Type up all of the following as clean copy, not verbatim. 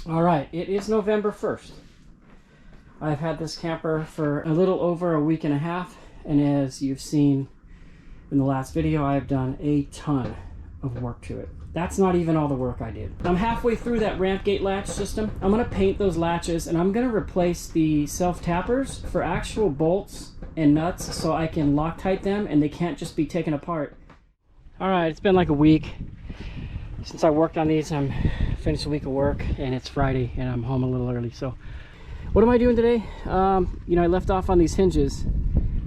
All right, it is November 1st. I've had this camper for a little over a week and a half, and as you've seen in the last video, I've done a ton of work to it. That's not even all the work I did. I'm halfway through that ramp gate latch system. I'm gonna paint those latches, and I'm gonna replace the self-tappers for actual bolts and nuts so I can Loctite them and they can't just be taken apart. All right, it's been like a week since I worked on these. I'm finished a week of work and it's Friday and I'm home a little early. So what am I doing today? You know, I left off on these hinges.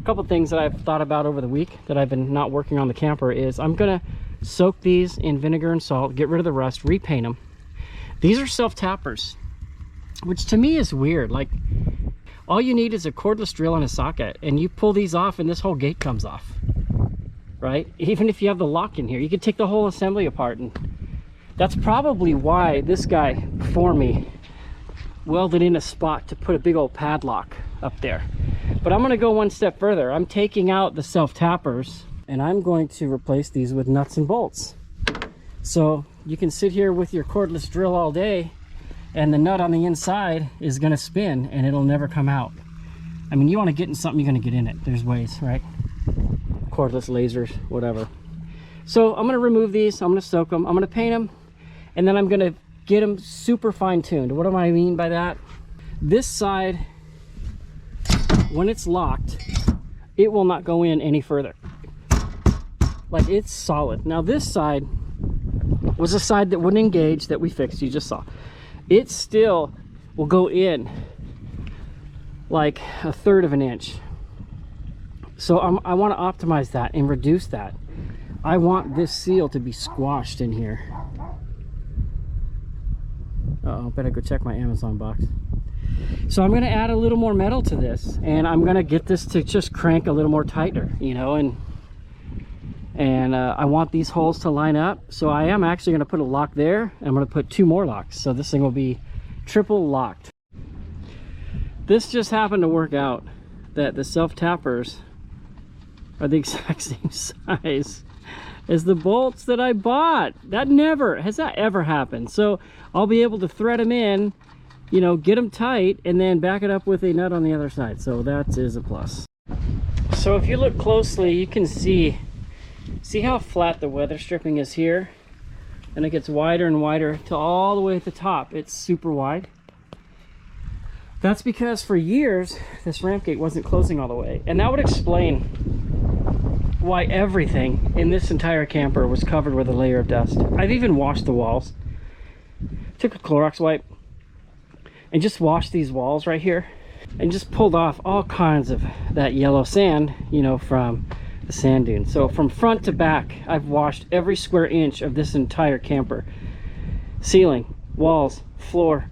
A couple things that I've thought about over the week that I've been not working on the camper is I'm gonna soak these in vinegar and salt, get rid of the rust, repaint them. These are self-tappers, which to me is weird. Like, all you need is a cordless drill and a socket, and you pull these off and this whole gate comes off, right? Even if you have the lock in here, you could take the whole assembly apart. And that's probably why this guy before me welded in a spot to put a big old padlock up there. But I'm going to go one step further. I'm taking out the self-tappers and I'm going to replace these with nuts and bolts. So you can sit here with your cordless drill all day and the nut on the inside is going to spin and it'll never come out. I mean, you want to get in something, you're going to get in it. There's ways, right? Cordless lasers, whatever. So I'm going to remove these. I'm going to soak them. I'm going to paint them. And then I'm going to get them super fine-tuned. What do I mean by that? This side, when it's locked, it will not go in any further. Like, it's solid. Now this side was a side that wouldn't engage, that we fixed, you just saw. It still will go in like 1/3 of an inch. So I want to optimize that and reduce that. I want this seal to be squashed in here. Uh-oh, better go check my Amazon box. So I'm going to add a little more metal to this, and I'm going to get this to just crank a little more tighter, you know, and I want these holes to line up. So I am actually going to put a lock there. I'm going to put 2 more locks. So this thing will be triple locked. This just happened to work out that the self-tappers are the exact same size as the bolts that I bought. Has that ever happened? So I'll be able to thread them in, you know, get them tight, and then back it up with a nut on the other side. So that is a plus. So if you look closely, you can see how flat the weather stripping is here, and it gets wider and wider till all the way at the top. It's super wide. That's because for years this ramp gate wasn't closing all the way, and that would explain why everything in this entire camper was covered with a layer of dust. I've even washed the walls. Took a Clorox wipe and just washed these walls right here and just pulled off all kinds of that yellow sand, you know, from the sand dune. So from front to back, I've washed every square inch of this entire camper. Ceiling, walls, floor,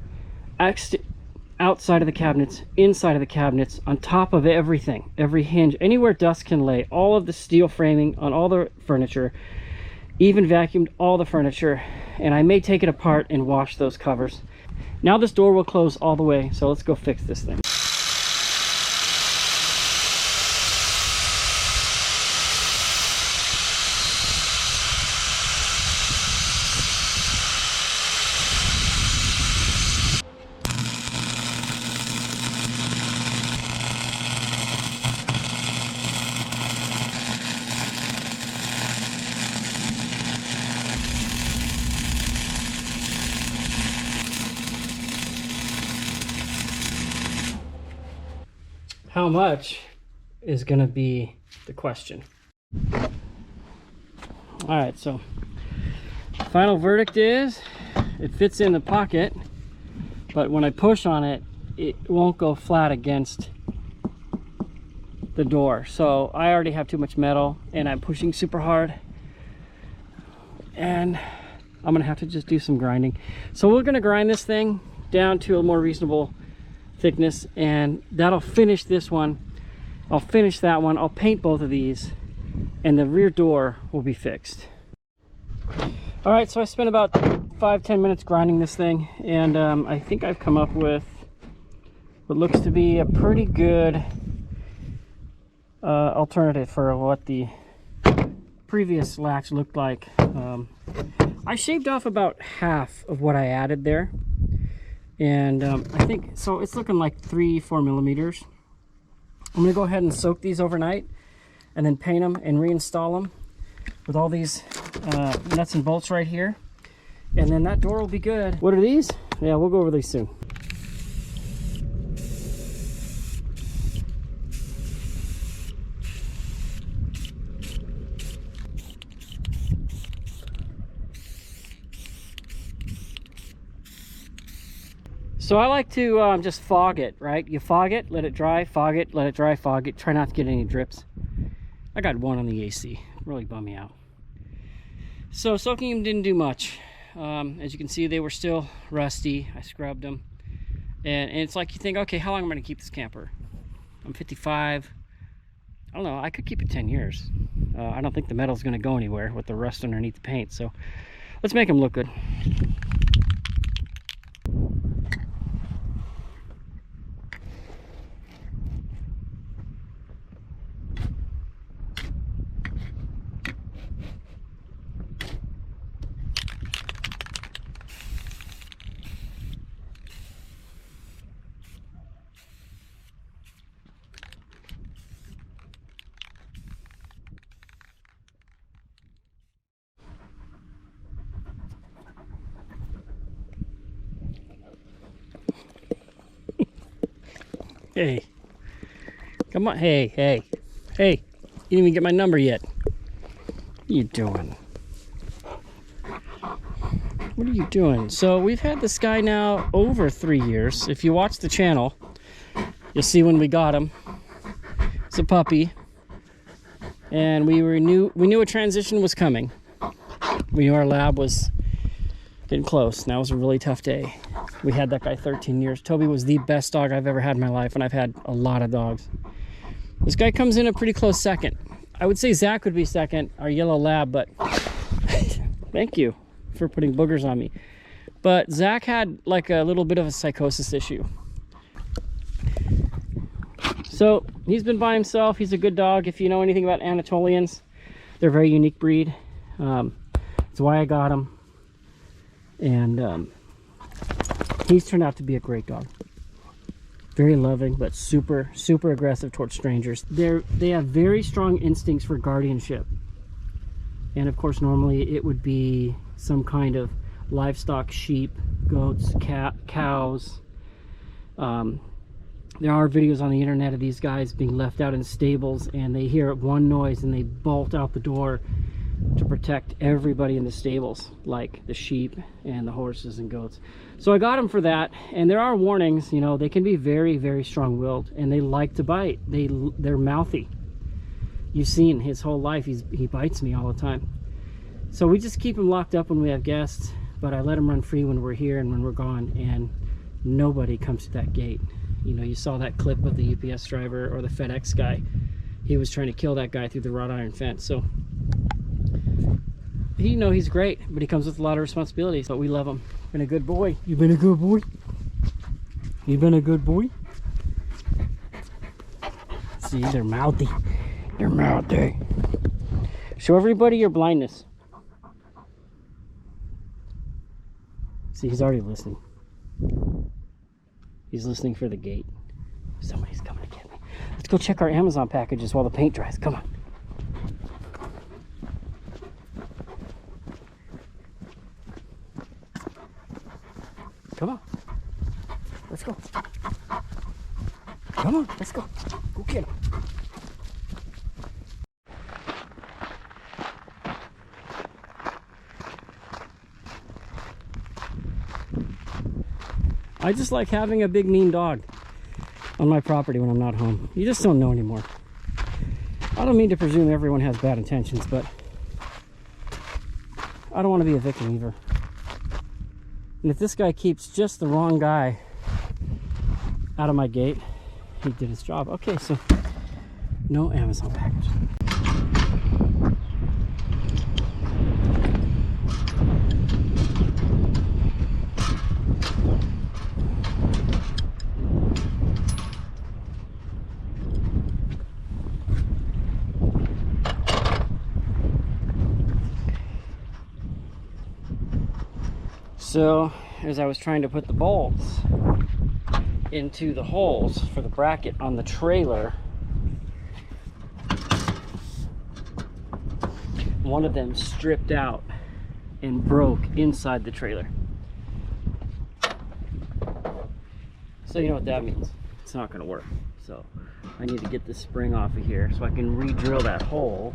outside of the cabinets, inside of the cabinets, on top of everything, every hinge, anywhere dust can lay, all of the steel framing on all the furniture, even vacuumed all the furniture, and I may take it apart and wash those covers. Now this door will close all the way, so let's go fix this thing. How much is going to be the question. All right, so final verdict is it fits in the pocket, but when I push on it, it won't go flat against the door. So I already have too much metal and I'm pushing super hard, and I'm gonna have to just do some grinding. So we're gonna grind this thing down to a more reasonable thickness, and that'll finish this one. I'll finish that one. I'll paint both of these, and the rear door will be fixed. All right, so I spent about 5-10 minutes grinding this thing, and I think I've come up with what looks to be a pretty good alternative for what the previous latch looked like. I shaved off about half of what I added there. And I think, so it's looking like 3-4 millimeters. I'm gonna go ahead and soak these overnight and then paint them and reinstall them with all these nuts and bolts right here. And then that door will be good. What are these? Yeah, we'll go over these soon. So I like to just fog it, right? You fog it, let it dry, fog it, let it dry, fog it. Try not to get any drips. I got one on the AC. Really bummed me out. So soaking them didn't do much. As you can see, they were still rusty. I scrubbed them. And it's like you think, okay, how long am I going to keep this camper? I'm 55. I don't know. I could keep it 10 years. I don't think the metal's going to go anywhere with the rust underneath the paint. So let's make them look good. Hey, come on. Hey, hey, hey. You didn't even get my number yet. What are you doing? What are you doing? So we've had this guy now over 3 years. If you watch the channel, you'll see when we got him. It's a puppy. And we knew a transition was coming. We knew our lab was getting close. And that was a really tough day. We had that guy 13 years. Toby was the best dog I've ever had in my life, and I've had a lot of dogs. This guy comes in a pretty close second. I would say Zach would be second, our yellow lab, but thank you for putting boogers on me. But Zach had like a little bit of a psychosis issue. So he's been by himself. He's a good dog. If you know anything about Anatolians, they're a very unique breed. That's why I got him. And he's turned out to be a great dog. Very loving, but super, super aggressive towards strangers. They have very strong instincts for guardianship. And of course, normally it would be some kind of livestock, sheep, goats, cows. There are videos on the internet of these guys being left out in stables, and they hear one noise and they bolt out the door to protect everybody in the stables, like the sheep and the horses and goats. So I got them for that. And there are warnings, you know, they can be very, very strong-willed, and they like to bite. They're mouthy. You've seen his whole life, he bites me all the time. So we just keep him locked up when we have guests, but I let him run free when we're here and when we're gone, and nobody comes to that gate. You know, you saw that clip of the UPS driver or the FedEx guy. He was trying to kill that guy through the wrought iron fence. So he's great, but he comes with a lot of responsibilities. But we love him. Been a good boy. You've been a good boy. You've been a good boy. See, they're mouthy. They're mouthy. Show everybody your blindness. See, he's already listening. He's listening for the gate. Somebody's coming to get me. Let's go check our Amazon packages while the paint dries. Come on. Come on. Let's go. Come on, let's go. Go get him. I just like having a big mean dog on my property when I'm not home. You just don't know anymore. I don't mean to presume everyone has bad intentions, but I don't want to be a victim either. And if this guy keeps just the wrong guy out of my gate, he did his job. Okay, so no Amazon package. So as I was trying to put the bolts into the holes for the bracket on the trailer, one of them stripped out and broke inside the trailer. So you know what that means. It's not going to work. So I need to get this spring off of here so I can re-drill that hole.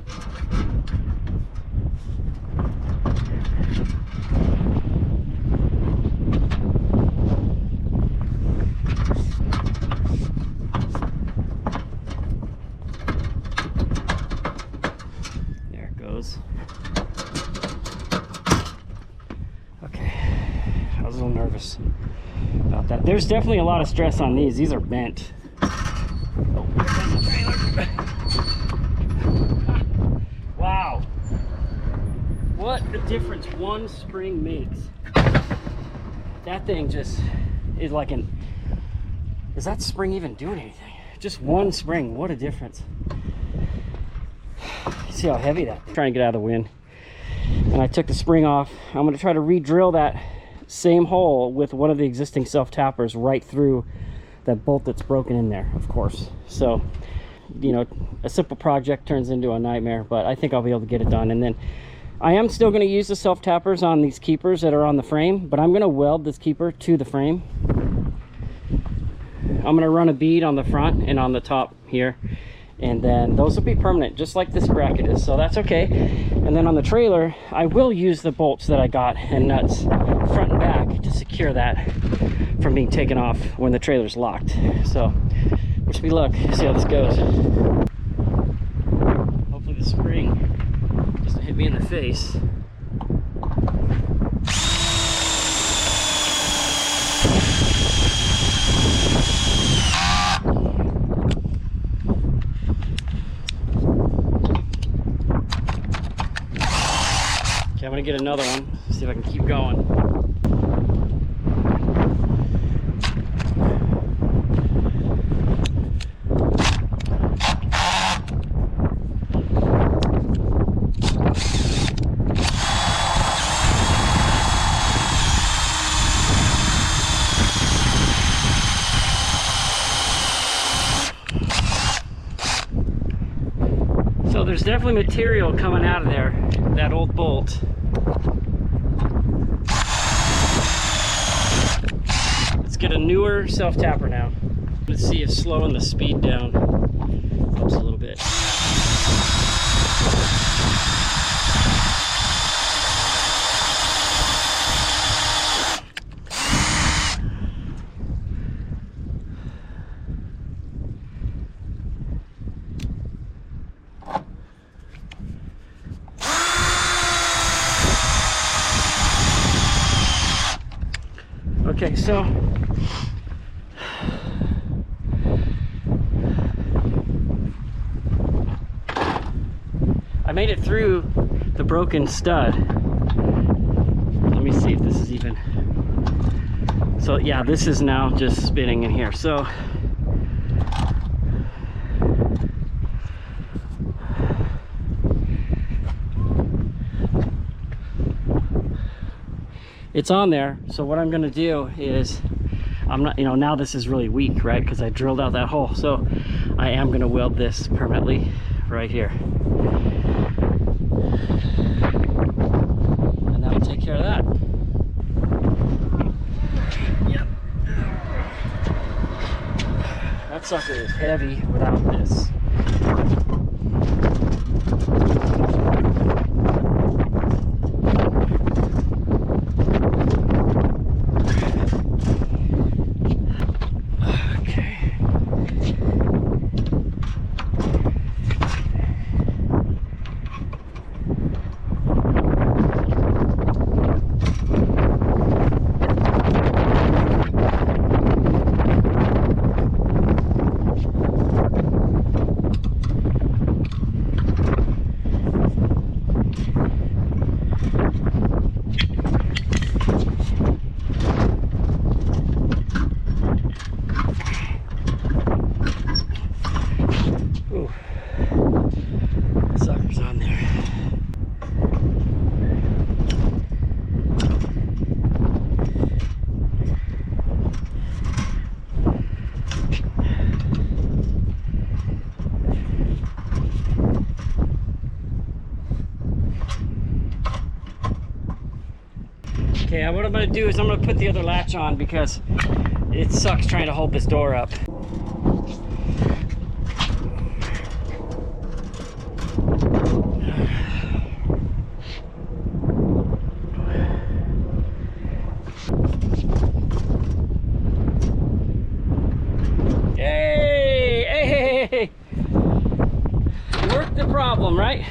There it goes. Okay, I was a little nervous about that. There's definitely a lot of stress on these. These are bent. Oh, here comes the trailer. Wow. What a difference one spring makes. That thing just is like an... Is that spring even doing anything? Just one spring, what a difference. See how heavy that... I'm trying to get out of the wind. And I took the spring off. I'm going to try to re-drill that same hole with one of the existing self-tappers right through that bolt that's broken in there, of course. So, you know, a simple project turns into a nightmare, but I think I'll be able to get it done. And then I am still going to use the self-tappers on these keepers that are on the frame, but I'm going to weld this keeper to the frame. I'm going to run a bead on the front and on the top here, and then those will be permanent, just like this bracket is, so that's okay. And then on the trailer, I will use the bolts that I got and nuts front and back to secure that from being taken off when the trailer's locked. So wish me luck, see how this goes. Hopefully the spring doesn't hit me in the face. Okay, I'm gonna get another one, see if I can keep going. So there's definitely material coming out of there, that old bolt. Let's get a newer self-tapper now. Let's see if slowing the speed down helps a little bit. Okay, so I made it through the broken stud. Let me see if this is even. So yeah, this is now just spinning in here. So it's on there. So what I'm going to do is, I'm not, you know, now this is really weak, right? Because I drilled out that hole. So I am going to weld this permanently right here. And that'll take care of that. Yep. That sucker is heavy without this. Okay, what I'm gonna do is I'm gonna put the other latch on because it sucks trying to hold this door up. Hey! Work the problem, right?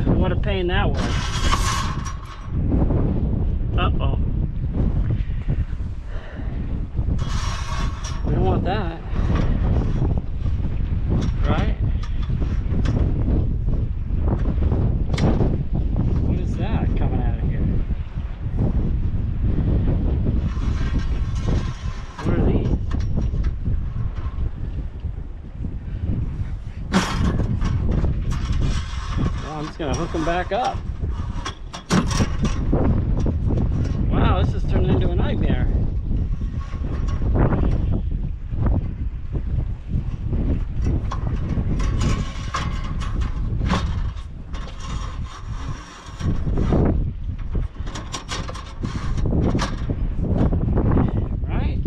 What a pain that was. Uh-oh. We don't want that. Right? What is that coming out of here? What are these? I'm just gonna hook them back up. Wow, this is turning into a nightmare. Right?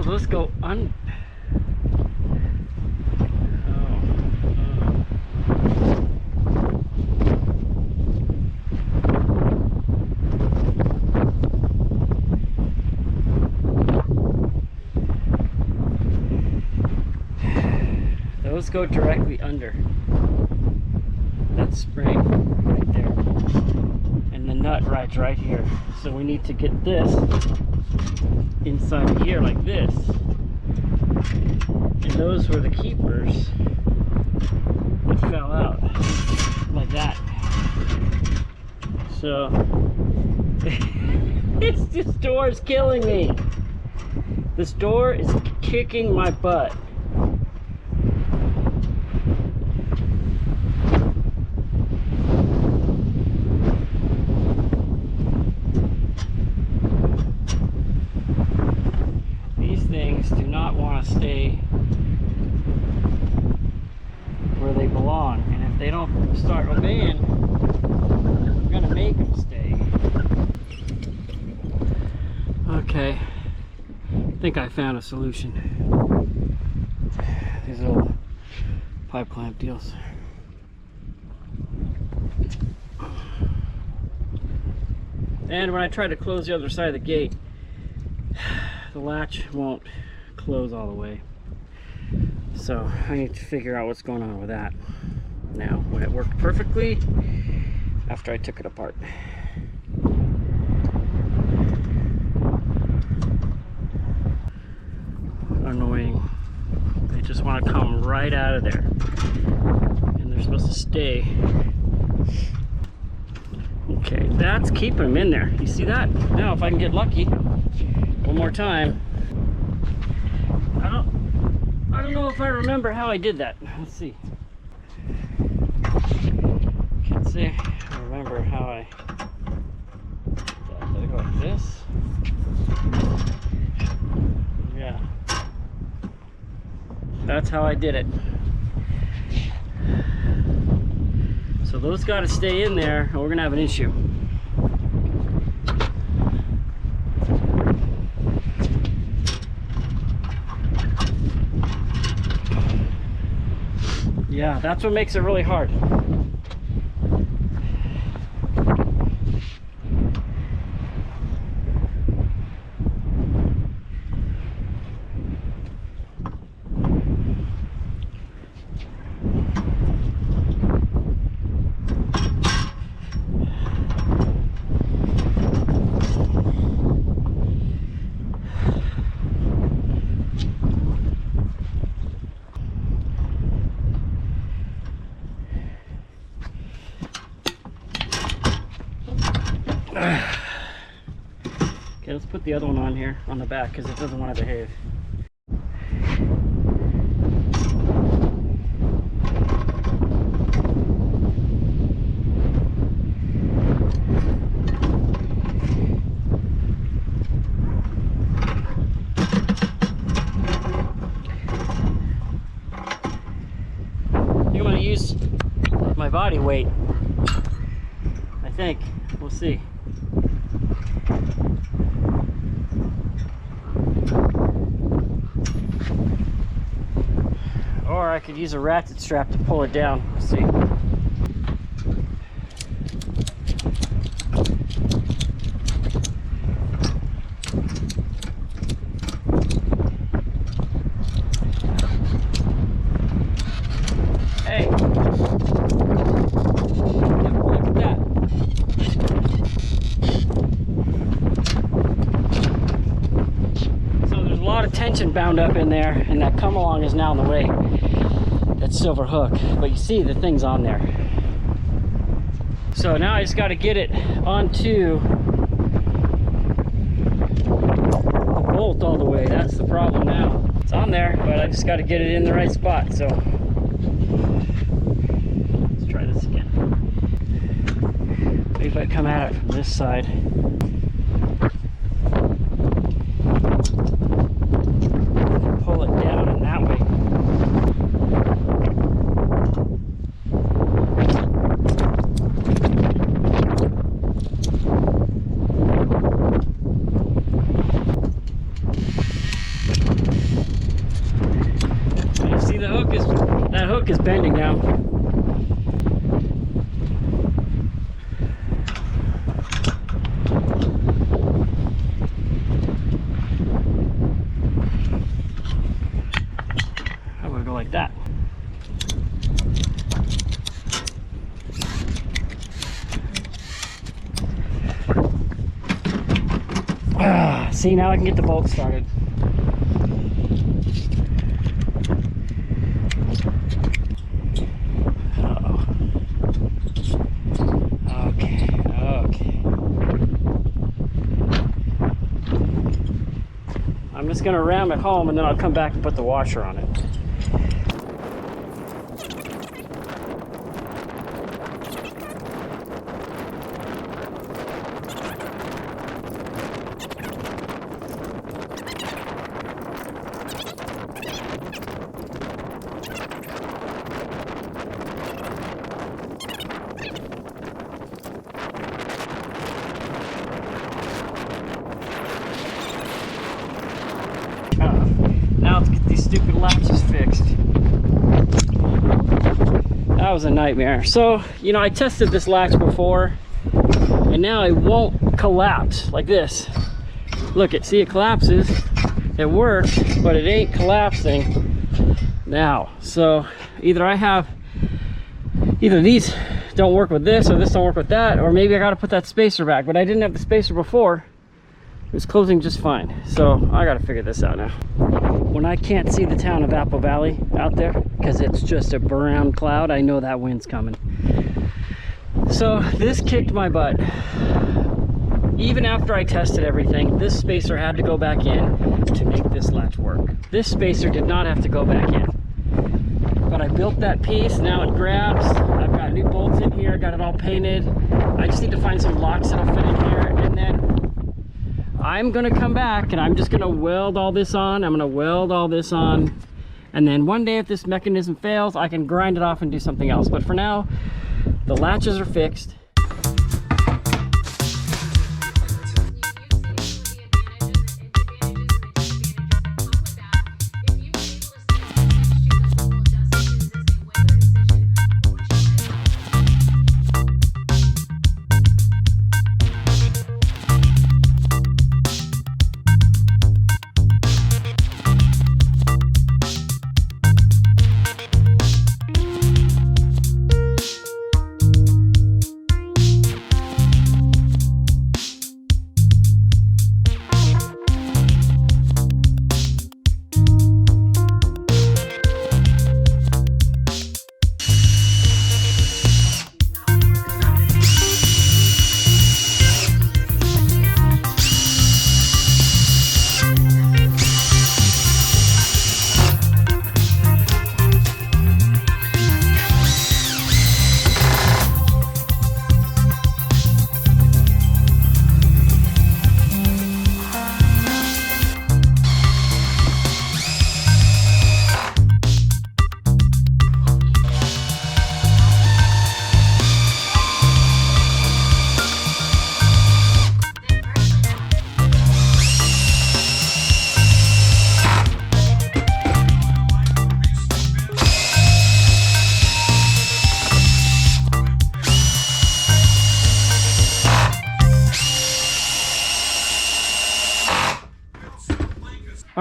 Let's go on. Those go directly under that spring right there, and the nut rides right here. So we need to get this inside of here like this, and those were the keepers that fell out like that. So this door is killing me. This door is kicking my butt. Do not want to stay where they belong, and if they don't start obeying, I'm gonna make them stay. Okay, I think I found a solution. These little pipe clamp deals. And when I try to close the other side of the gate, the latch won't close all the way. So I need to figure out what's going on with that now, when it worked perfectly after I took it apart. Annoying. They just want to come right out of there, and they're supposed to stay. Okay, that's keeping them in there. You see that? Now if I can get lucky one more time. I don't know if I remember how I did that. Let's see. Can't say I remember how I did I go like this? Yeah. That's how I did it. So those got to stay in there, or we're gonna have an issue. Yeah, that's what makes it really hard. put the other one on here on the back because it doesn't want to behave. I'm going to use my body weight. I think. We'll see. Or I could use a ratchet strap to pull it down. We'll see. Hey. Yep, look at that. So there's a lot of tension bound up in there, and that come along is now in the way. That silver hook, but you see the thing's on there. So now I just got to get it onto a bolt all the way. That's the problem now. It's on there, but I just got to get it in the right spot. So let's try this again. Maybe if I come at it from this side. Pull it down in that way. That hook is bending now. I'm gonna go like that. See, now I can get the bolt started. I'm just going to ram it home and then I'll come back and put the washer on it. Now let's get these stupid latches fixed. That was a nightmare. So, you know, I tested this latch before and now it won't collapse like this. Look, see, it collapses. It works, but it ain't collapsing now. So either these don't work with this or this don't work with that, or maybe I got to put that spacer back, but I didn't have the spacer before. It was closing just fine. So I got to figure this out now. When I can't see the town of Apple Valley out there because it's just a brown cloud, I know that wind's coming. So this kicked my butt. Even after I tested everything, this spacer had to go back in to make this latch work. This spacer did not have to go back in. But I built that piece, now it grabs. I've got new bolts in here, got it all painted. I just need to find some locks that'll fit in here, and then I'm gonna come back and I'm just gonna weld all this on. I'm gonna weld all this on. And then one day if this mechanism fails, I can grind it off and do something else. But for now, the latches are fixed.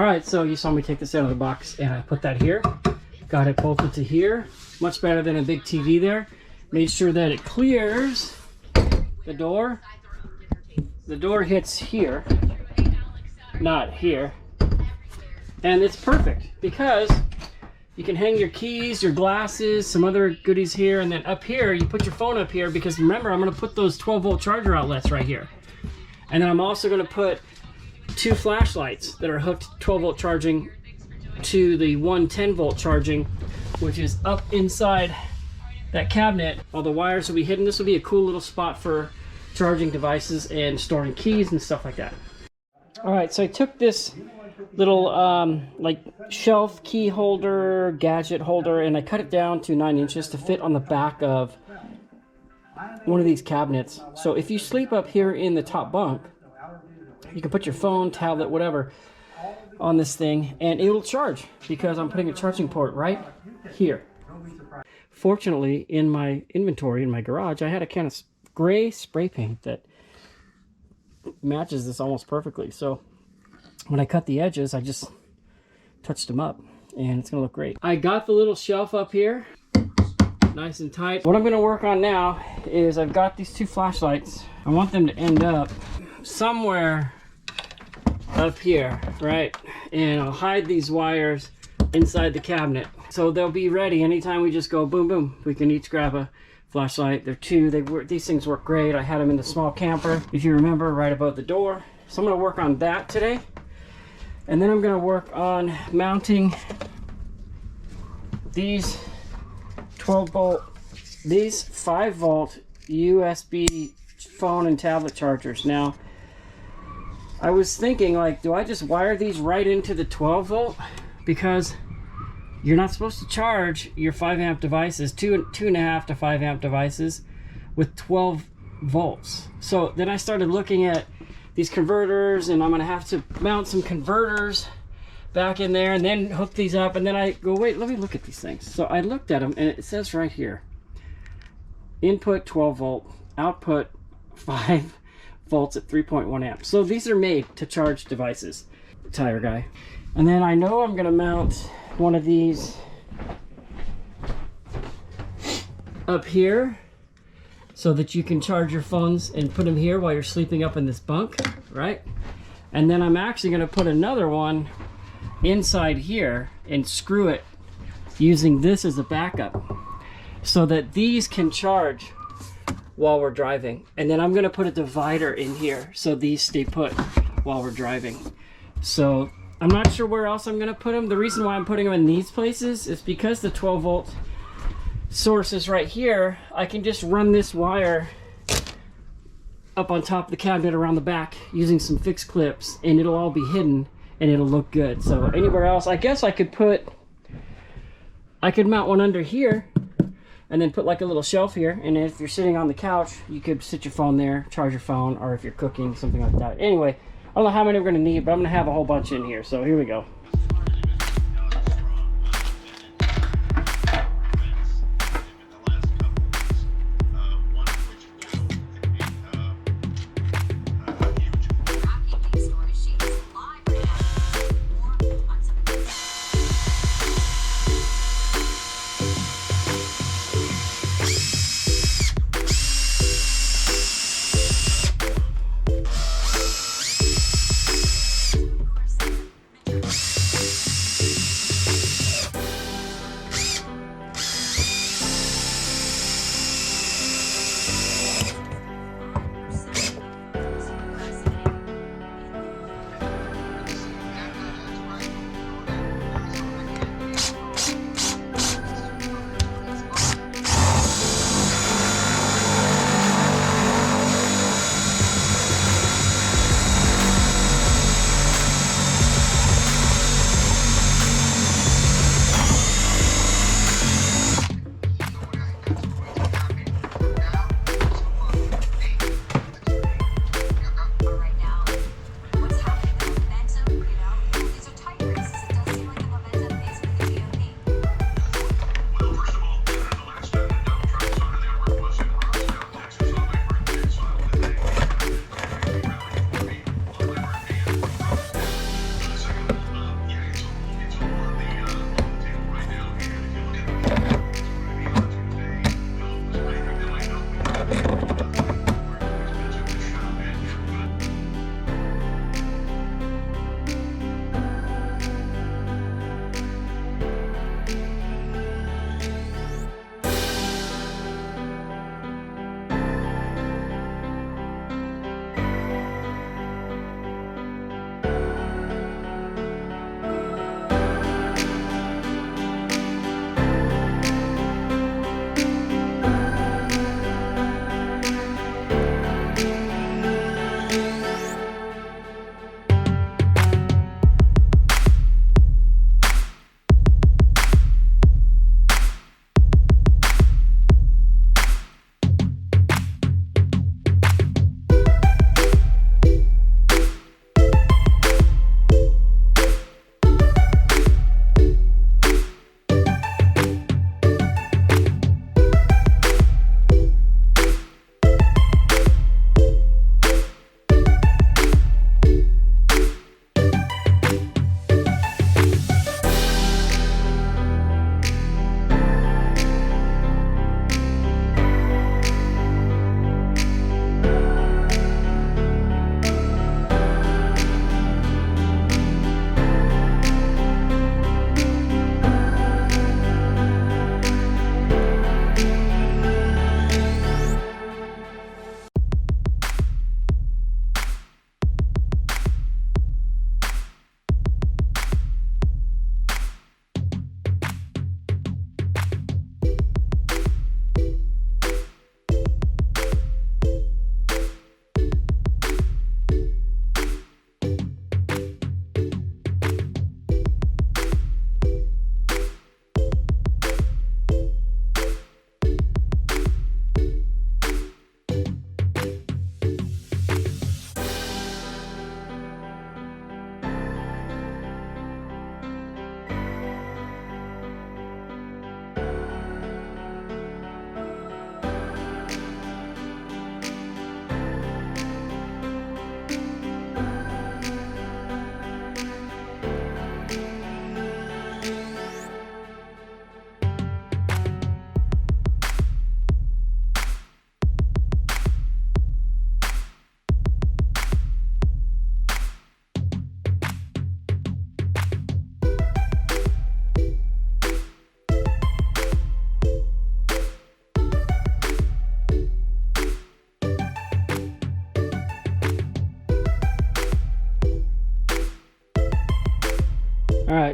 Alright, so you saw me take this out of the box and I put that here. Got it bolted to here. Much better than a big TV there. Made sure that it clears the door. The door hits here, not here. And it's perfect because you can hang your keys, your glasses, some other goodies here, and then up here, you put your phone up here because remember, I'm gonna put those 12-volt charger outlets right here. And then I'm also gonna put 2 flashlights that are hooked 12-volt charging to the 110-volt charging, which is up inside that cabinet. All the wires will be hidden. This will be a cool little spot for charging devices and storing keys and stuff like that. All right, so I took this little like shelf key holder, gadget holder, and I cut it down to 9 inches to fit on the back of one of these cabinets. So if you sleep up here in the top bunk, you can put your phone, tablet, whatever on this thing and it will charge because I'm putting a charging port right here. Fortunately, in my inventory in my garage, I had a can of gray spray paint that matches this almost perfectly. So when I cut the edges, I just touched them up and it's gonna look great. I got the little shelf up here nice and tight. What I'm gonna work on now is I've got these 2 flashlights. I want them to end up somewhere up here, right? And I'll hide these wires inside the cabinet so they'll be ready anytime we just go boom boom. We can each grab a flashlight. They're 2. These things work great. I had them in the small camper, if you remember, right above the door. So I'm going to work on that today, and then I'm going to work on mounting these 12-volt, these 5-volt USB phone and tablet chargers. Now, I was thinking, like, do I just wire these right into the 12-volt? Because you're not supposed to charge your 5-amp devices, 2.5 to 5-amp devices, with 12 volts. So then I started looking at these converters, and I'm going to have to mount some converters back in there and then hook these up. And then I go, wait, let me look at these things. So I looked at them, and it says right here, input 12 volt, output 5 volts at 3.1 amps. So these are made to charge devices. Tire guy. And then I know I'm going to mount one of these up here so that you can charge your phones and put them here while you're sleeping up in this bunk, right? And then I'm actually going to put another one inside here and screw it using this as a backup so that these can charge while we're driving. And then I'm going to put a divider in here so these stay put while we're driving. So I'm not sure where else I'm going to put them. The reason why I'm putting them in these places is because the 12-volt source is right here. I can just run this wire up on top of the cabinet around the back using some fixed clips, and it'll all be hidden and it'll look good. So anywhere else, I guess I could mount one under here and then put like a little shelf here, and if you're sitting on the couch, you could sit your phone there, charge your phone, or if you're cooking, something like that. Anyway, I don't know how many we're going to need, but I'm going to have a whole bunch in here. So here we go.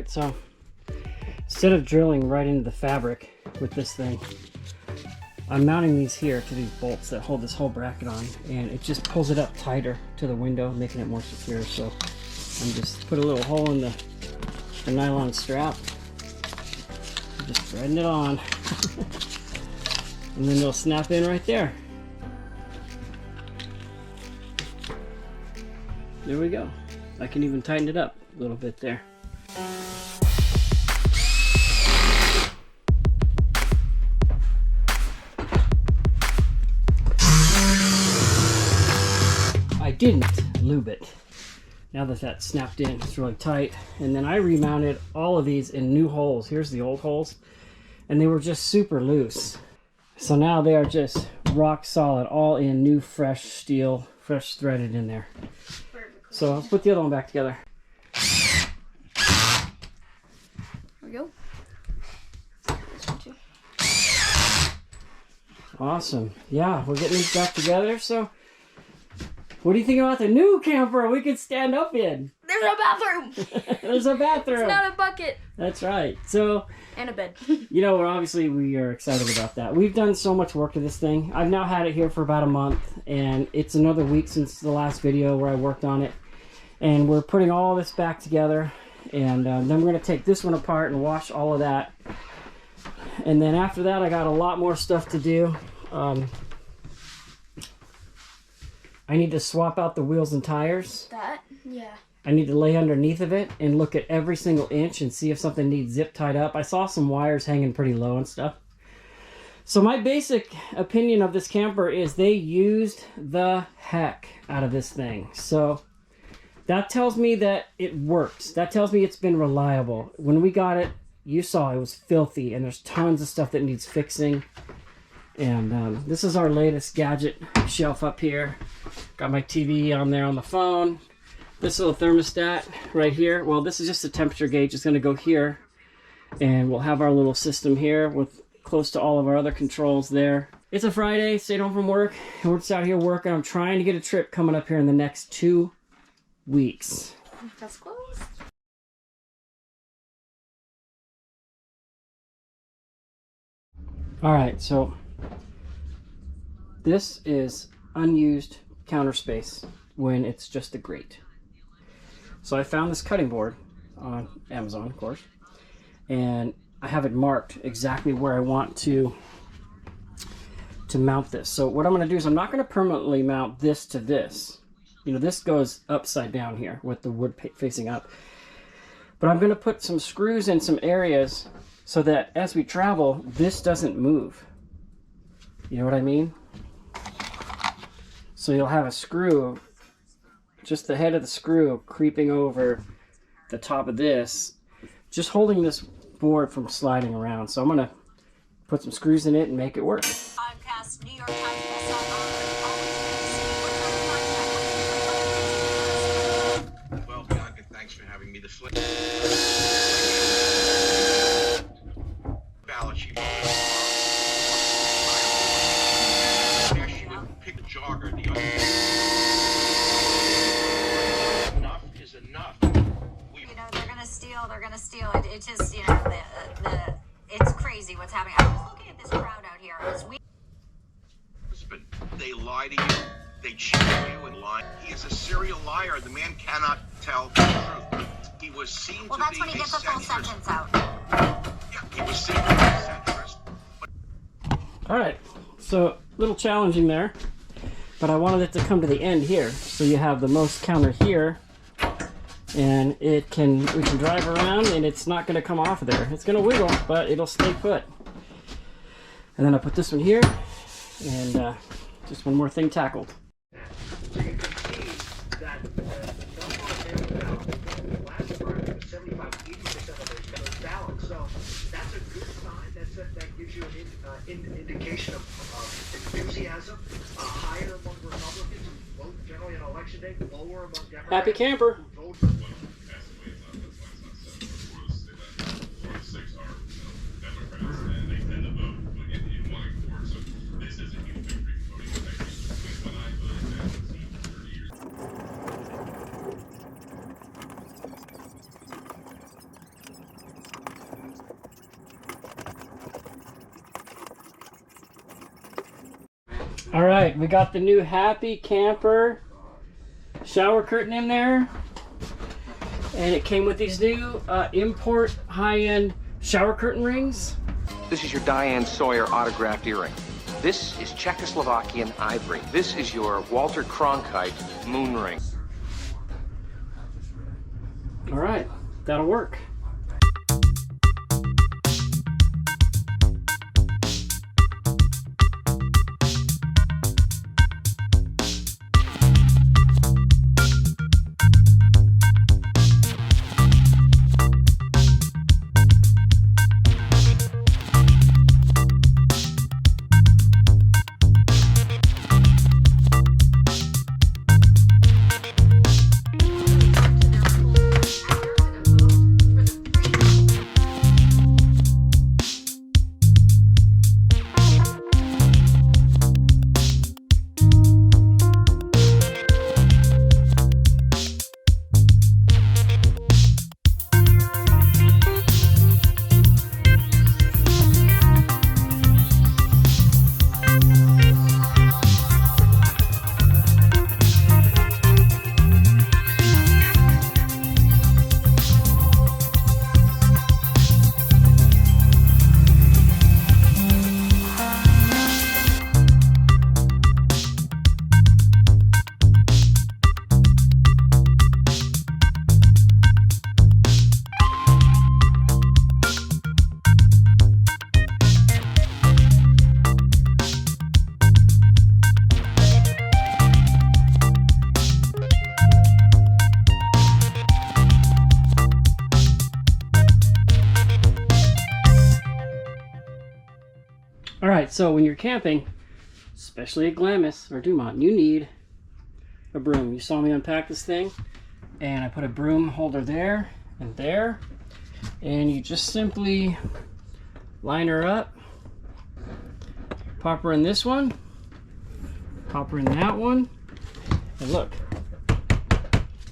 Alright, so instead of drilling right into the fabric with this thing, I'm mounting these here to these bolts that hold this whole bracket on, and it just pulls it up tighter to the window, making it more secure. So I'm just put a little hole in the nylon strap, just threading it on, and then it'll snap in right there. There we go. I can even tighten it up a little bit there. I didn't lube it. Now that that's snapped in, it's really tight. And then I remounted all of these in new holes. Here's the old holes. And they were just super loose. So now they are just rock solid, all in new fresh steel, fresh threaded in there. So let's put the other one back together. There we go. This one too. Awesome. Yeah, we're getting these back together. So what do you think about the new camper we can stand up in? There's a bathroom! There's a bathroom! It's not a bucket! That's right. So, and a bed. you know, we are excited about that. We've done so much work to this thing. I've now had it here for about a month, and it's another week since the last video where I worked on it. And we're putting all this back together, and then we're going to take this one apart and wash all of that. And then after that, I got a lot more stuff to do. I need to swap out the wheels and tires. Yeah. I need to lay underneath of it and look at every single inch and see if something needs zip tied up. I saw some wires hanging pretty low and stuff. So my basic opinion of this camper is they used the heck out of this thing. So that tells me that it works. That tells me it's been reliable. When we got it, you saw it was filthy, and there's tons of stuff that needs fixing. And this is our latest gadget shelf up here. Got my TV on there on the phone. This little thermostat right here. Well, this is just a temperature gauge. It's going to go here. And we'll have our little system here with close to all of our other controls there. It's a Friday, stayed home from work. And we're just out here working. I'm trying to get a trip coming up here in the next 2 weeks. That's close. Alright, so this is unused counter space when it's just a grate. So I found this cutting board on Amazon, of course, and I have it marked exactly where I want to mount this. So what I'm going to do is I'm not going to permanently mount this to this. You know, this goes upside down here with the wood facing up. But I'm going to put some screws in some areas so that as we travel, this doesn't move. You know what I mean? So you'll have a screw, just the head of the screw creeping over the top of this, just holding this board from sliding around. So I'm going to put some screws in it and make it work. Podcast, New York Times bestseller. Well, Bianca, thanks for having me. The flip. Ballot, she voted. Yeah, she didn't pick a jogger the other day. Enough is enough. You know, they're gonna steal. They're gonna steal. It just, you know, it's crazy what's happening. I was looking at this crowd out here. But they lie to you. They cheat you and lie. He is a serial liar. The man cannot tell the truth. He was seen well, to that's be when he a gets the full centrist. sentence out. Yeah, he was seen to be a centrist. All right, so a little challenging there, but I wanted it to come to the end here. So you have the most counter here, and we can drive around and it's not going to come off of there. It's going to wiggle, but it'll stay put. And then I put this one here, and just one more thing tackled. So you can see that the number of mail ballots, last Friday was 75-80% of those ballots. So that's a good sign. That gives you an indication of enthusiasm. Higher among Republicans who vote generally on election day, lower among Democrats. Happy camper. Who vote for All right, we got the new Happy Camper shower curtain in there. And it came with these new import high-end shower curtain rings. This is your Diane Sawyer autographed earring. This is Czechoslovakian ivory. This is your Walter Cronkite moon ring. All right, that'll work. All right, so when you're camping, especially at Glamis or Dumont, you need a broom. You saw me unpack this thing, and I put a broom holder there and there, and you just simply line her up, pop her in this one, pop her in that one, and look,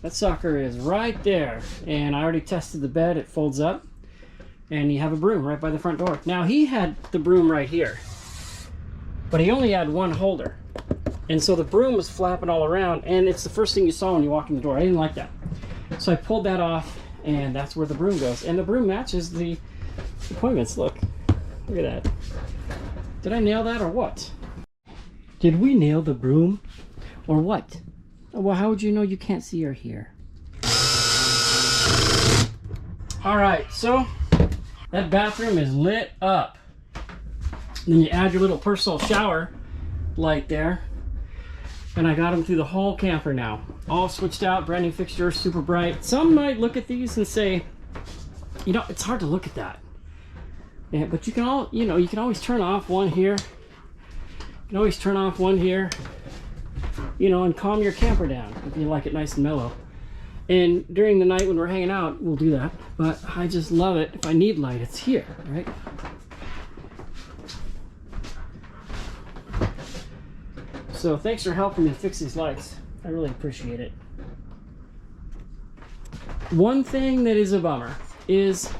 that sucker is right there. And I already tested the bed, it folds up, and you have a broom right by the front door. Now, he had the broom right here, but he only had one holder. And so the broom was flapping all around, and it's the first thing you saw when you walked in the door. I didn't like that. So I pulled that off, and that's where the broom goes. And the broom matches the appointments. Look at that. Did I nail that or what? Did we nail the broom or what? Well, how would you know you can't see her here? All right, so that bathroom is lit up. Then you add your little personal shower light there. And I got them through the whole camper now. All switched out, brand new fixtures, super bright. Some might look at these and say, you know, it's hard to look at that. Yeah, but you can all, you know, you can always turn off one here. You can always turn off one here, you know, and calm your camper down if you like it nice and mellow. And during the night when we're hanging out, we'll do that. But I just love it. If I need light, it's here, right? So thanks for helping me fix these lights. I really appreciate it. One thing that is a bummer is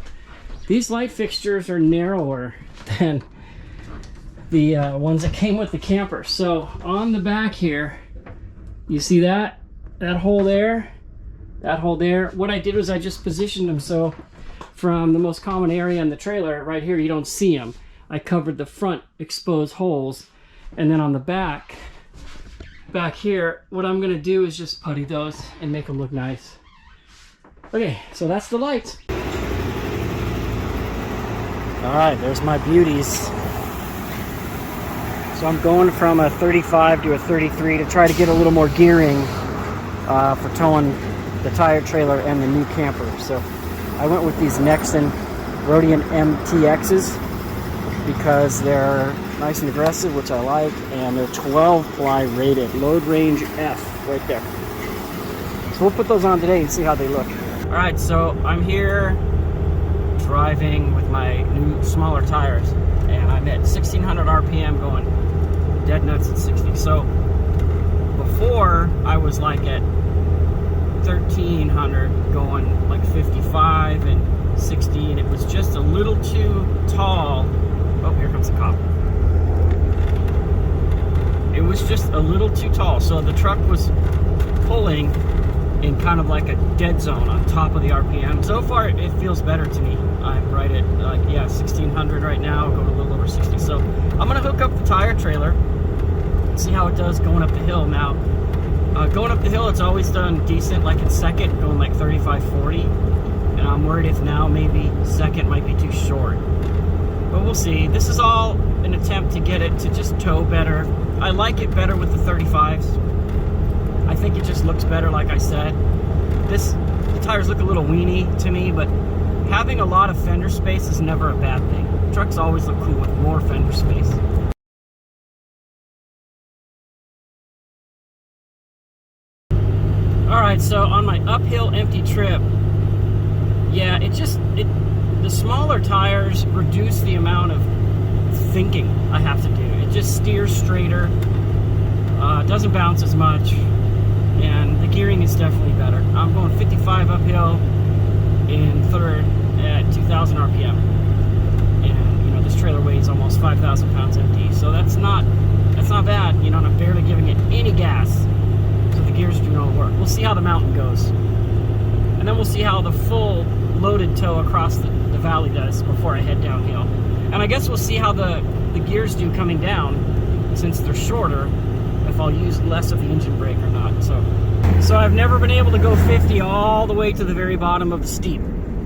these light fixtures are narrower than the ones that came with the camper. So on the back here, you see that hole there, that hole there. What I did was I just positioned them so from the most common area in the trailer right here, you don't see them. I covered the front exposed holes, and then on the back here, what I'm gonna do is just putty those and make them look nice. Okay, so that's the light. All right, there's my beauties. So I'm going from a 35 to a 33 to try to get a little more gearing for towing the tire trailer and the new camper. So I went with these Nexen Rodian MTXs because they're nice and aggressive, which I like, and they're 12 ply rated, load range F right there. So we'll put those on today and see how they look. All right, so I'm here driving with my new smaller tires, and I'm at 1600 RPM going dead nuts at 60. So before I was like at 1300 going like 55 and 60, and it was just a little too tall. Oh, here comes the cop. it was just a little too tall. So the truck was pulling in kind of like a dead zone on top of the RPM. So far, it feels better to me. I'm right at, like, yeah, 1600 right now, going a little over 60. So I'm gonna hook up the tire trailer, see how it does going up the hill. Now, going up the hill, it's always done decent, like in second, going like 35, 40. And I'm worried if now maybe second might be too short. But we'll see. This is all an attempt to get it to just tow better. I like it better with the 35s. I think it just looks better, like I said. The tires look a little weeny to me, but having a lot of fender space is never a bad thing. Trucks always look cool with more fender space. Alright, so on my uphill empty trip, yeah, the smaller tires reduce the amount of thinking I have to do. It just steers straighter, doesn't bounce as much, and the gearing is definitely better. I'm going 55 uphill in third at 2,000 RPM, and you know this trailer weighs almost 5,000 pounds empty, so that's not bad. You know, and I'm barely giving it any gas, so the gears do all the work. We'll see how the mountain goes, and then we'll see how the full loaded tow across the valley does before I head downhill. And I guess we'll see how the gears do coming down, since they're shorter, if I'll use less of the engine brake or not. So I've never been able to go 50 all the way to the very bottom of the steep,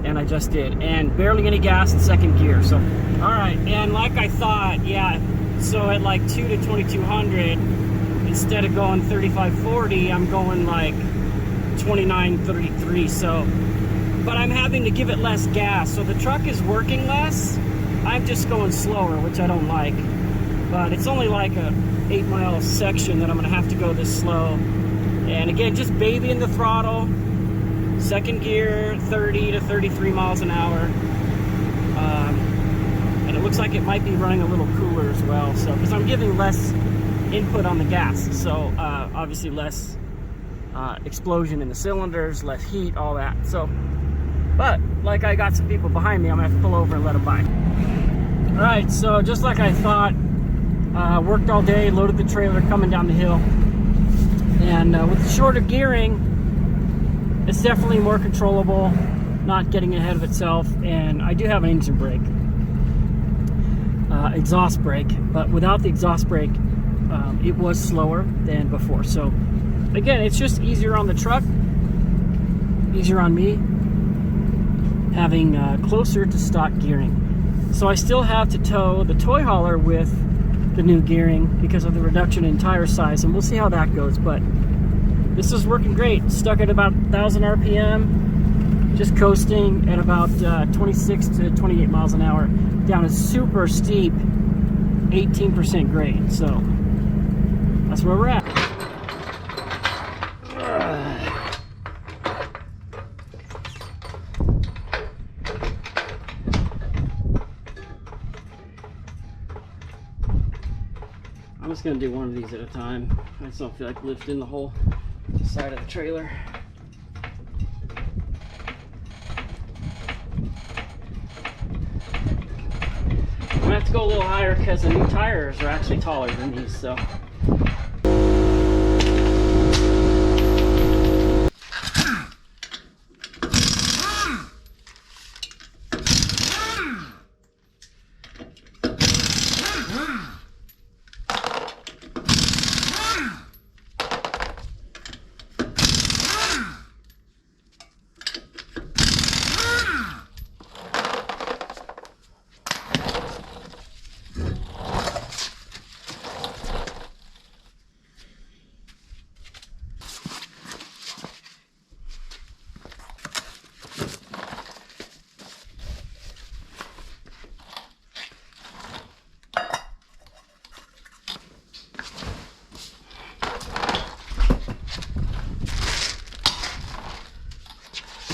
and I just did, and barely any gas in second gear. So all right, and like I thought, yeah, so at like 2 to 2200, instead of going 35-40, I'm going like 29-33. So, but I'm having to give it less gas, so the truck is working less. I'm just going slower, which I don't like, but it's only like a 8-mile section that I'm gonna have to go this slow. And again, just babying the throttle, second gear, 30 to 33 miles an hour. And it looks like it might be running a little cooler as well, so because I'm giving less input on the gas, so obviously less explosion in the cylinders, less heat, all that. So, but like I got some people behind me, I'm gonna have to pull over and let them by. All right, so just like I thought, worked all day, loaded the trailer coming down the hill, and with the shorter gearing, it's definitely more controllable, not getting ahead of itself. And I do have an engine brake, exhaust brake, but without the exhaust brake, it was slower than before. So again, it's just easier on the truck, easier on me, having closer to stock gearing. So I still have to tow the toy hauler with the new gearing because of the reduction in tire size, and we'll see how that goes. But this is working great. Stuck at about 1,000 RPM, just coasting at about 26 to 28 miles an hour down a super steep 18% grade. So that's where we're at. I'm just gonna do one of these at a time. I just don't feel like lifting the whole side of the trailer. I'm gonna have to go a little higher because the new tires are actually taller than these, so.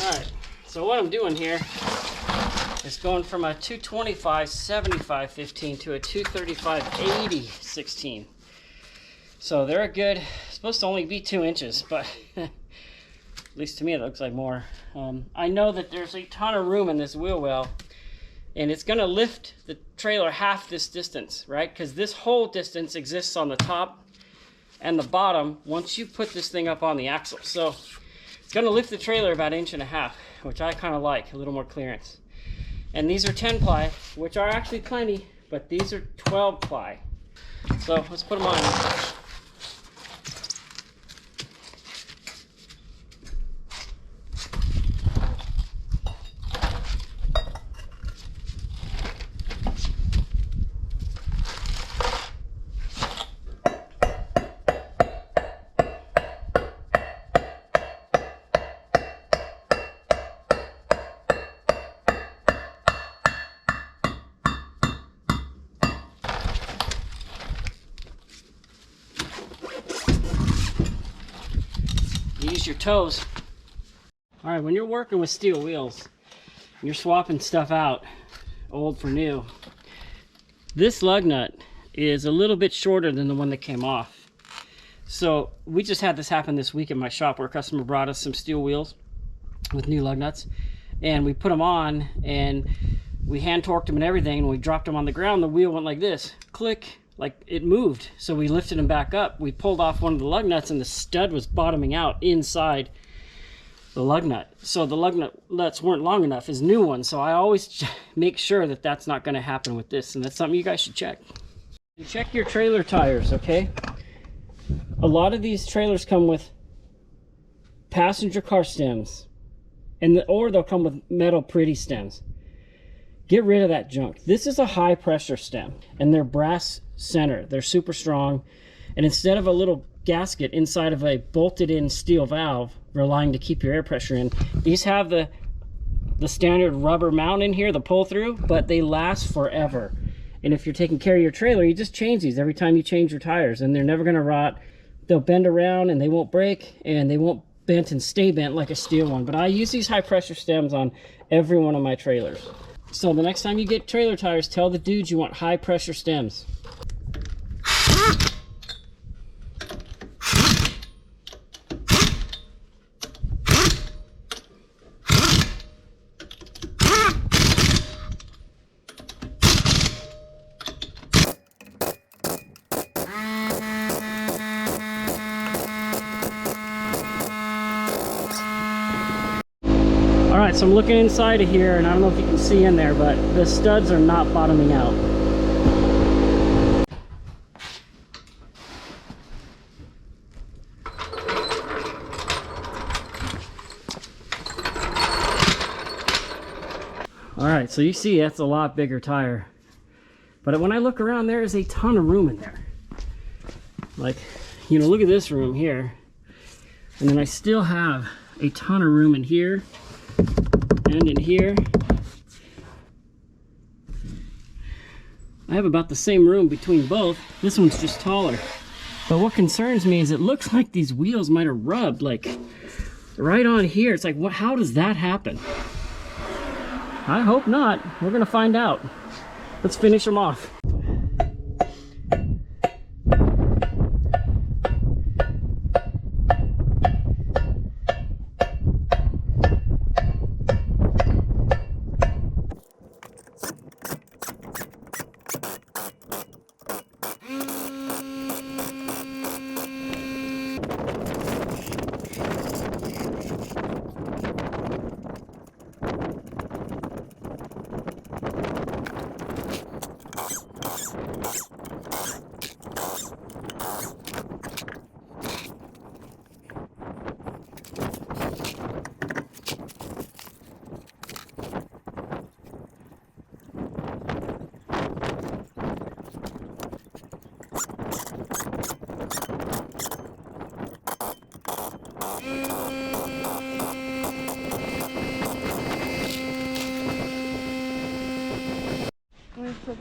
Alright, so what I'm doing here is going from a 225 75 15 to a 235 80 16. So they're a good, supposed to only be 2 inches, but at least to me it looks like more. I know that there's a ton of room in this wheel well, and it's going to lift the trailer half this distance, right? Because this whole distance exists on the top, and the bottom once you put this thing up on the axle. So it's going to lift the trailer about 1.5 inches, which I kind of like, a little more clearance. And these are 10 ply, which are actually plenty, but these are 12 ply. So let's put them on. Use your toes. All right, when you're working with steel wheels, and you're swapping stuff out, old for new, this lug nut is a little bit shorter than the one that came off. So we just had this happen this week in my shop where a customer brought us some steel wheels with new lug nuts, and we put them on and we hand torqued them and everything, and when we dropped them on the ground, the wheel went like this, click, like it moved. So we lifted them back up, we pulled off one of the lug nuts, and the stud was bottoming out inside the lug nut. So the lug nuts weren't long enough as new ones. So I always make sure that that's not going to happen with this, and that's something you guys should check. You check your trailer tires, okay? A lot of these trailers come with passenger car stems, or they'll come with metal pretty stems. Get rid of that junk. This is a high pressure stem, and they're brass center. They're super strong, and instead of a little gasket inside of a bolted in steel valve relying to keep your air pressure in, these have the standard rubber mount in here, the pull through, but they last forever. And if you're taking care of your trailer, you just change these every time you change your tires, and they're never going to rot. They'll bend around and they won't break, and they won't bent and stay bent like a steel one. But I use these high pressure stems on every one of my trailers. So the next time you get trailer tires, tell the dudes you want high pressure stems. Alright, so I'm looking inside of here, and I don't know if you can see in there, but the studs are not bottoming out. Alright, so you see that's a lot bigger tire. But when I look around, there is a ton of room in there. Like, you know, look at this room here. And then I still have a ton of room in here. And in here, I have about the same room between both. This one's just taller. But what concerns me is it looks like these wheels might have rubbed, like right on here. It's like, what? How does that happen? I hope not. We're gonna find out. Let's finish them off.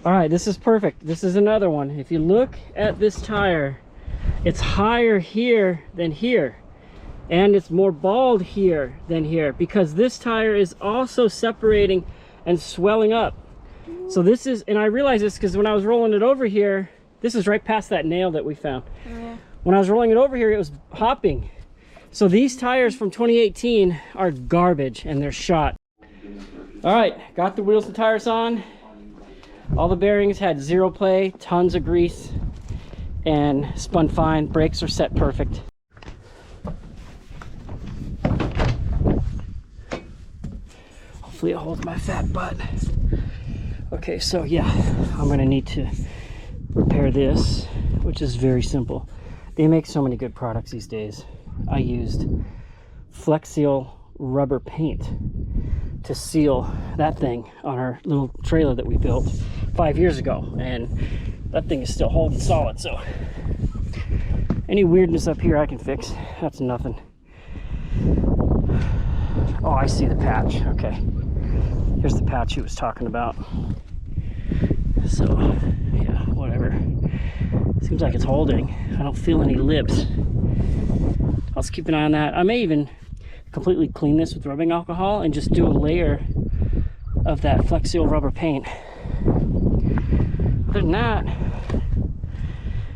All right, this is perfect. This is another one. If you look at this tire, it's higher here than here, and it's more bald here than here, because this tire is also separating and swelling up. So this is, and I realized this because when I was rolling it over here, this is right past that nail that we found. Yeah. When I was rolling it over here, it was hopping. So these tires from 2018 are garbage, and they're shot. All right, got the wheels and tires on. All the bearings had zero play, tons of grease. and spun fine. Brakes are set perfect. Hopefully it holds my fat butt. Okay, so yeah, I'm gonna need to repair this, which is very simple. They make so many good products these days. I used Flex Seal rubber paint to seal that thing on our little trailer that we built 5 years ago, and that thing is still holding solid. So any weirdness up here I can fix. That's nothing. Oh, I see the patch. Okay, here's the patch he was talking about. So yeah, whatever. Seems like it's holding. I don't feel any lips. Let's keep an eye on that. I may even completely clean this with rubbing alcohol and just do a layer of that Flex Seal rubber paint. Other than that,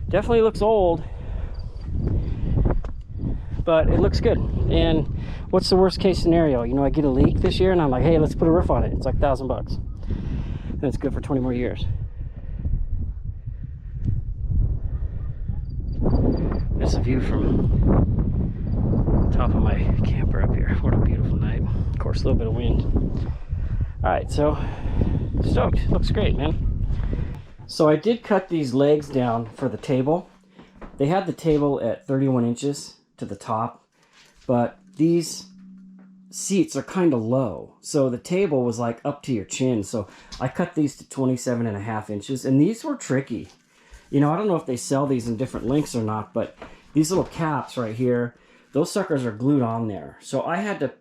definitely looks old, but it looks good. And what's the worst case scenario? You know, I get a leak this year and I'm like, hey, let's put a roof on it. It's like $1,000 and it's good for 20 more years. There's a view from top of my camper up here. What a beautiful night. Of course, a little bit of wind. All right, so stoked. Looks great, man. So I did cut these legs down for the table. They had the table at 31 inches to the top, but these seats are kind of low. So the table was like up to your chin. So I cut these to 27.5 inches, and these were tricky. You know, I don't know if they sell these in different lengths or not, but these little caps right here, those suckers are glued on there. So I had to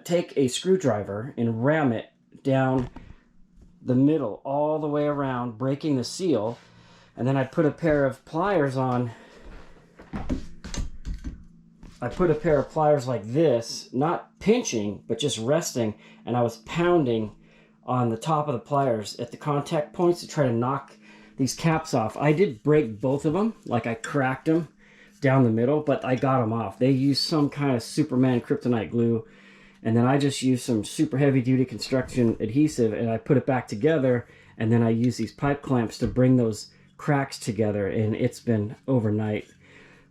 take a screwdriver and ram it down the middle all the way around, breaking the seal. And then I put a pair of pliers on. I put a pair of pliers like this, not pinching, but just resting. And I was pounding on the top of the pliers at the contact points to try to knock these caps off. I did break both of them, like I cracked them down the middle, but I got them off. They used some kind of Superman kryptonite glue, and then I just used some super heavy duty construction adhesive and I put it back together, and then I used these pipe clamps to bring those cracks together, and it's been overnight.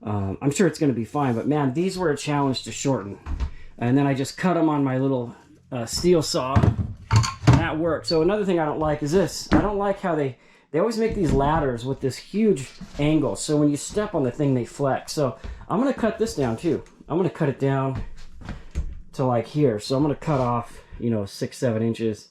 I'm sure it's going to be fine, but man, these were a challenge to shorten. And then I just cut them on my little steel saw, and that worked. So another thing I don't like is this. I don't like how they always make these ladders with this huge angle, so when you step on the thing, they flex. So I'm going to cut this down too. I'm going to cut it down to like here. So I'm going to cut off, you know, 6-7 inches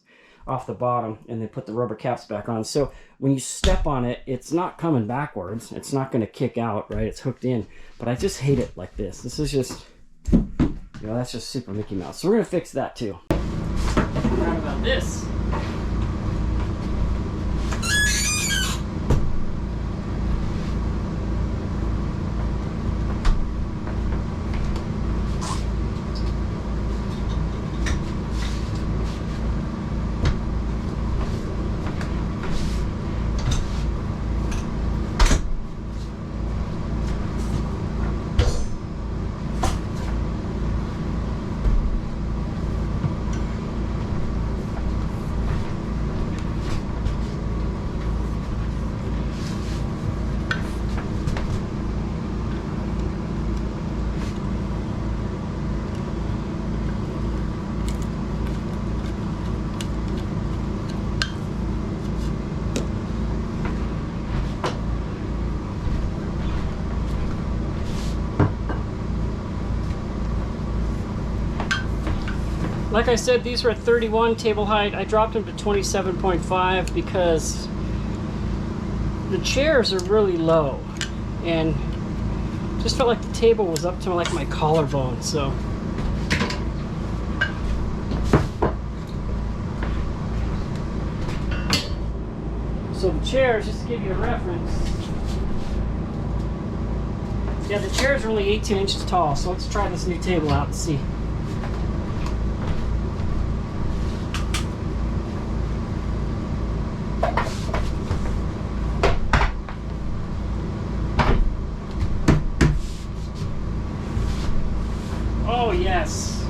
off the bottom and then put the rubber caps back on. So when you step on it, it's not coming backwards. It's not going to kick out, right? It's hooked in. But I just hate it like this. This is just, you know, that's just super Mickey Mouse. So we're going to fix that too. What about this? Like I said, these were at 31 table height. I dropped them to 27.5 because the chairs are really low, and just felt like the table was up to like my collarbone. So the chairs, just to give you a reference, yeah, the chairs are only 18 inches tall. So let's try this new table out and see. Oh yes.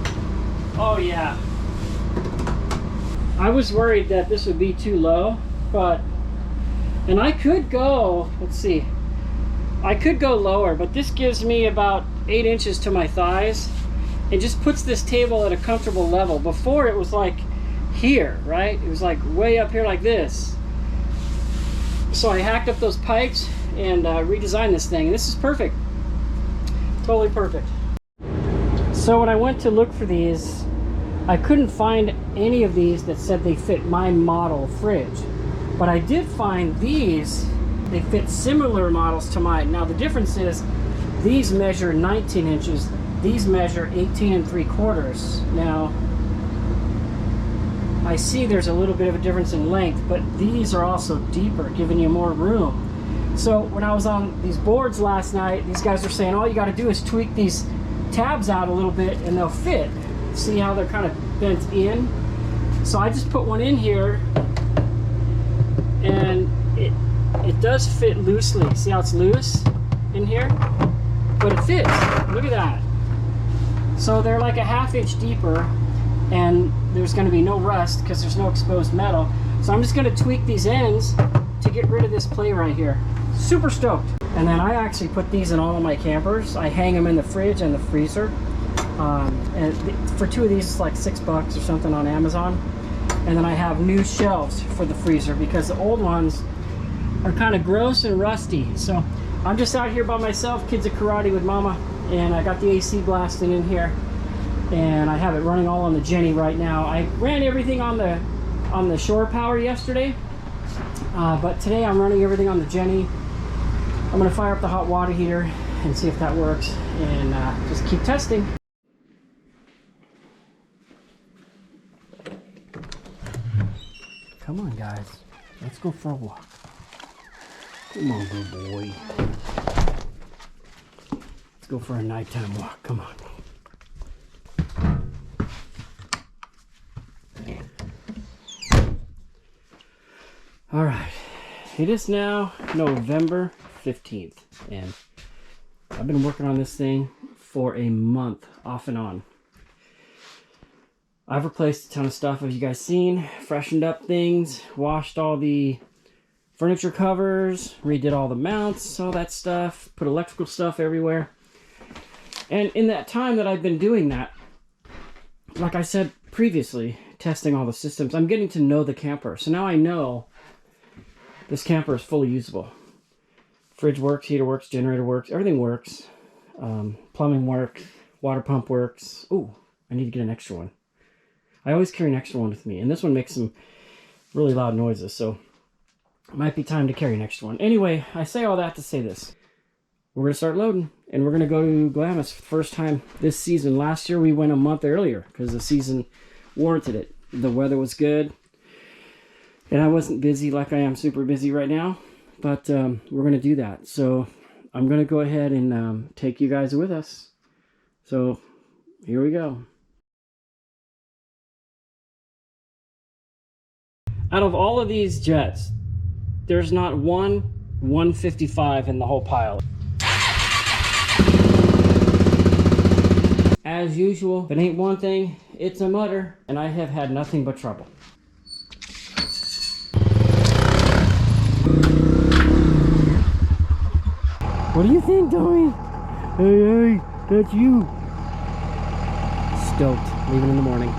Oh yeah. I was worried that this would be too low, and I could go, let's see, I could go lower, but this gives me about 8 inches to my thighs. It just puts this table at a comfortable level. Before it was like here, right? It was like way up here like this. So I hacked up those pipes and redesigned this thing, and this is perfect. Totally perfect. So when I went to look for these, I couldn't find any of these that said they fit my model fridge. But I did find these, they fit similar models to mine. Now the difference is these measure 19 inches, these measure 18 3/4. Now I see there's a little bit of a difference in length, but these are also deeper, giving you more room. So when I was on these boards last night, these guys were saying all you got to do is tweak these tabs out a little bit and they'll fit. See how they're kind of bent in? So I just put one in here, and it does fit loosely. See how it's loose in here? But it fits. Look at that. So they're like a 1/2 inch deeper, and there's going to be no rust because there's no exposed metal. So I'm just going to tweak these ends to get rid of this play right here. Super stoked. And then I actually put these in all of my campers. I hang them in the fridge and the freezer. And for 2 of these, it's like $6 or something on Amazon. And then I have new shelves for the freezer because the old ones are kind of gross and rusty. So I'm just out here by myself, kids at karate with mama, and I got the AC blasting in here, and I have it running all on the Jenny right now. I ran everything on the shore power yesterday, but today I'm running everything on the Jenny. I'm gonna fire up the hot water heater and see if that works, and just keep testing. Come on, guys. Let's go for a walk. Come on, good boy. Let's go for a nighttime walk. Come on. All right. It is now November 15th, and I've been working on this thing for a month, off and on. I've replaced a ton of stuff, as you guys seen, freshened up things, washed all the furniture covers, redid all the mounts, all that stuff, put electrical stuff everywhere. And in that time that I've been doing that, like I said previously, testing all the systems, I'm getting to know the camper. So now I know this camper is fully usable. Fridge works, heater works, generator works, everything works. Plumbing works, water pump works. Ooh, I need to get an extra one. I always carry an extra one with me, and this one makes some really loud noises, so it might be time to carry an extra one. Anyway, I say all that to say this. We're going to start loading, and we're going to go to Glamis for the first time this season. Last year we went a month earlier because the season warranted it. The weather was good, and I wasn't busy like I am super busy right now, but we're going to do that. So I'm going to go ahead and take you guys with us. So here we go. Out of all of these jets, there's not one 155 in the whole pile. As usual, if it ain't one thing, it's a mutter, and I have had nothing but trouble. What do you think, Tommy? Hey, that's you. Stoked. Leaving in the morning.